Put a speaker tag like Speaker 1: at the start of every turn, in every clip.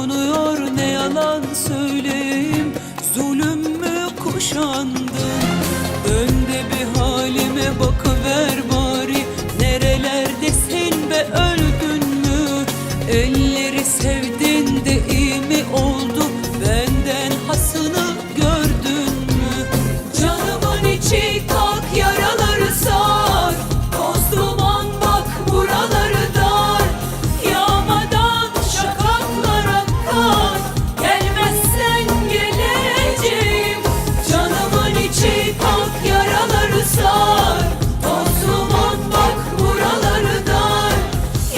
Speaker 1: dokunuyor, ne yalan söyleyeyim, zulüm mü kuşandım? Önde bir halime bakıver bari, nerelerdesin be, öldün mü? Elleri sevdin de iyi mi oldu, benden hasını gördün mü? Canımın içi kalk, yaraları sar, toz duman bak buraları dar. Yağmadan şakaklar akar, gelmezsen geleceğim. Canımın içi kalk, yaraları sar, toz duman bak buraları dar.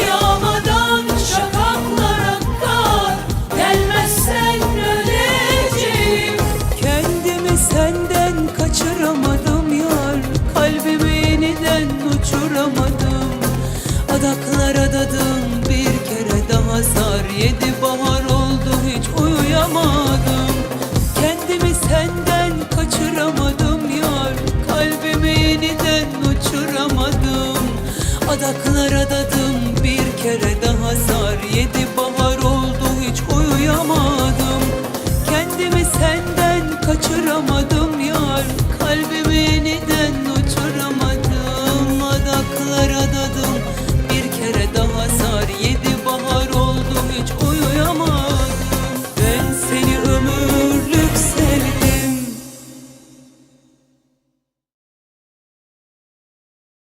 Speaker 1: Yağmadan şakaklar akar, gelmezsen öleceğim. Kendimi senden kaçıramadım yar, kalbimi yeniden uçuramadım. Adaklar adadım, bir kere daha sar, 7 bahar oldu hiç uyuyamadım. Kendimi senden kaçıramadım yar, kalbimi yeniden uçuramadım. Adaklar adadım, bir kere daha sar, 7 bahar oldu hiç uyuyamadım. Kendimi senden kaçıramadım yar, kalbimi yeniden uçuramadım. Adaklar adadım,